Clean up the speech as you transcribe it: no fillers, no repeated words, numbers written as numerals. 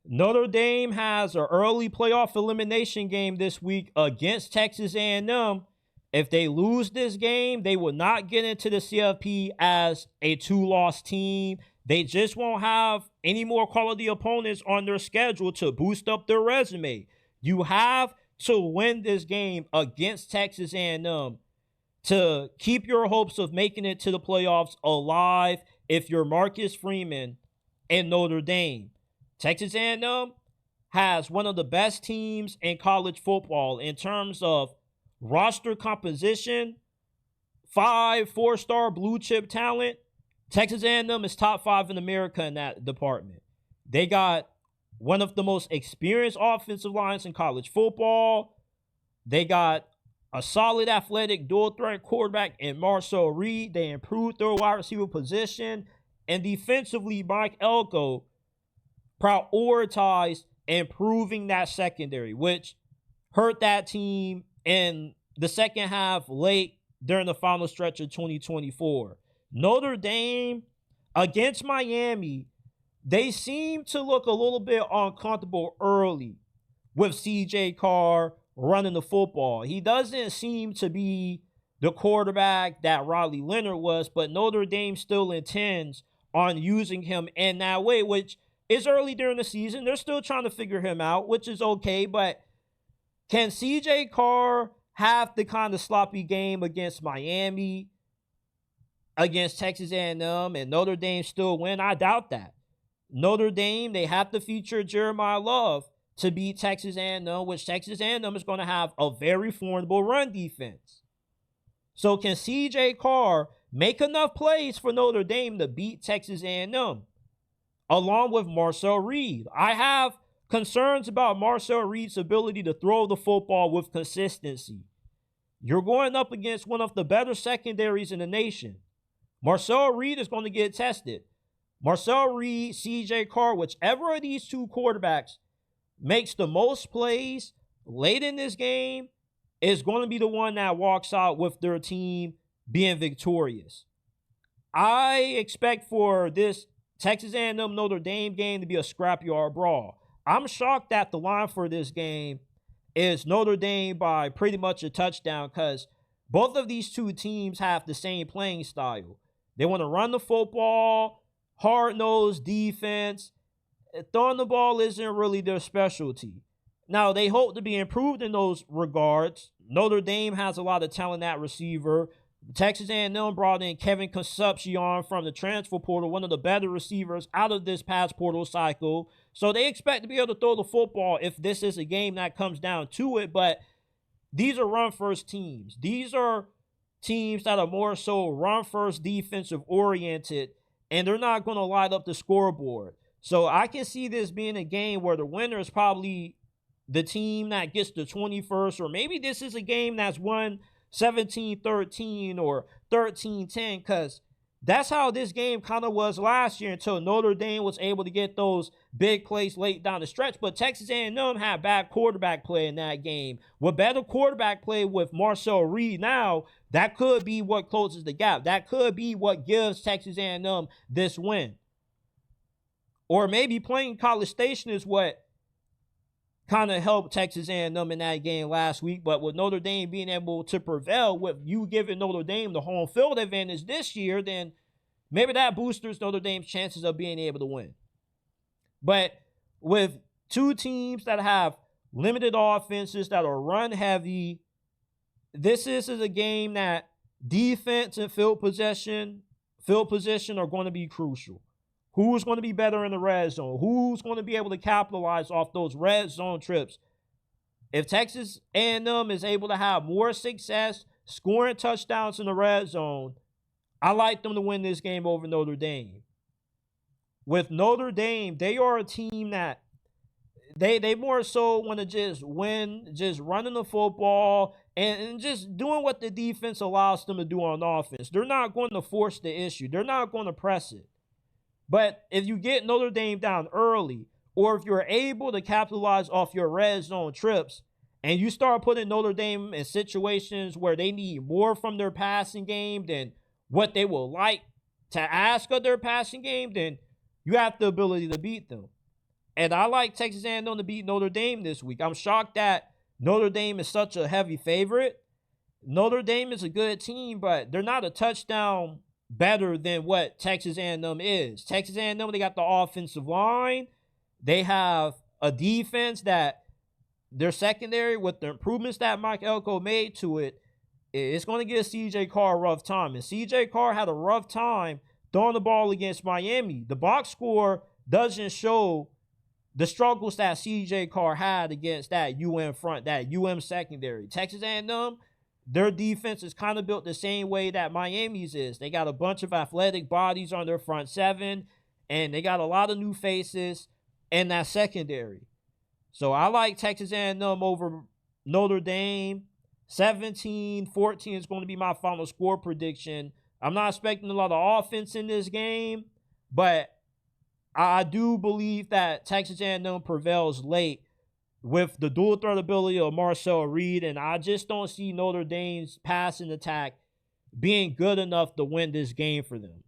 Notre Dame has an early playoff elimination game this week against Texas A&M. If they lose this game, they will not get into the CFP as a 2-loss team. They just won't have any more quality opponents on their schedule to boost up their resume. You have to win this game against Texas A&M to keep your hopes of making it to the playoffs alive if you're Marcus Freeman and Notre Dame. Texas A&M has one of the best teams in college football in terms of roster composition, 5 4-star blue chip talent. Texas A&M is top 5 in America in that department. They got one of the most experienced offensive lines in college football. They got a solid athletic dual threat quarterback in Marcel Reed. They improved their wide receiver position. And defensively, Mike Elko prioritized improving that secondary, which hurt that team in the second half late during the final stretch of 2024. Notre Dame against Miami, they seem to look a little bit uncomfortable early with CJ Carr running the football. He doesn't seem to be the quarterback that Riley Leonard was, but Notre Dame still intends on using him in that way, which is early during the season. They're still trying to figure him out, which is okay, but can CJ Carr have the kind of sloppy game against Miami, against Texas A&M, and Notre Dame still win? I doubt that. Notre Dame, they have to feature Jeremiah Love to beat Texas A&M, which Texas A&M is going to have a very formidable run defense. So can CJ Carr make enough plays for Notre Dame to beat Texas A&M? Along with Marcel Reed. I have concerns about Marcel Reed's ability to throw the football with consistency. You're going up against one of the better secondaries in the nation. Marcel Reed is going to get tested. Marcel Reed, CJ Carr, whichever of these two quarterbacks makes the most plays late in this game is going to be the one that walks out with their team being victorious. I expect for this Texas A&M Notre Dame game to be a scrapyard brawl. I'm shocked that the line for this game is Notre Dame by pretty much a touchdown because both of these two teams have the same playing style. They want to run the football, hard-nosed defense. Throwing the ball isn't really their specialty. Now, they hope to be improved in those regards. Notre Dame has a lot of talent at receiver. Texas A&M brought in Kevin Concepcion from the transfer portal, one of the better receivers out of this past portal cycle. So they expect to be able to throw the football if this is a game that comes down to it. But these are run-first teams. These are teams that are more so run-first defensive-oriented, and they're not going to light up the scoreboard. So I can see this being a game where the winner is probably the team that gets the 21st, or maybe this is a game that's won 17-13 or 13-10, because that's how this game kind of was last year until Notre Dame was able to get those big plays late down the stretch. But Texas A&M had bad quarterback play in that game. With better quarterback play with Marcel Reed now, that could be what closes the gap. That could be what gives Texas A&M this win. Or maybe playing College Station is what kind of helped Texas A&M in that game last week. But with Notre Dame being able to prevail, with you giving Notre Dame the home field advantage this year, then maybe that boosters Notre Dame's chances of being able to win. But with two teams that have limited offenses that are run heavy, this is a game that defense and field position are going to be crucial. Who's going to be better in the red zone? Who's going to be able to capitalize off those red zone trips? If Texas A&M is able to have more success scoring touchdowns in the red zone, I like them to win this game over Notre Dame. With Notre Dame, they are a team that they more so want to just win, just running the football and just doing what the defense allows them to do on offense. They're not going to force the issue. They're not going to press it. But if you get Notre Dame down early, or if you're able to capitalize off your red zone trips, and you start putting Notre Dame in situations where they need more from their passing game than what they will like to ask of their passing game, then you have the ability to beat them. And I like Texas A&M to beat Notre Dame this week. I'm shocked that Notre Dame is such a heavy favorite. Notre Dame is a good team, but they're not a touchdown better than what Texas A&M is. Texas A&M, they got the offensive line. They have a defense that their secondary, with the improvements that Mike Elko made to it, it's going to give C.J. Carr a rough time. And C.J. Carr had a rough time throwing the ball against Miami. The box score doesn't show the struggles that C.J. Carr had against that front, that secondary. Texas A&M, their defense is kind of built the same way that Miami's is. They got a bunch of athletic bodies on their front seven, and they got a lot of new faces in that secondary. So I like Texas A&M over Notre Dame. 17-14 is going to be my final score prediction. I'm not expecting a lot of offense in this game, but I do believe that Texas A&M prevails late with the dual threat ability of Marcel Reed, and I just don't see Notre Dame's passing attack being good enough to win this game for them.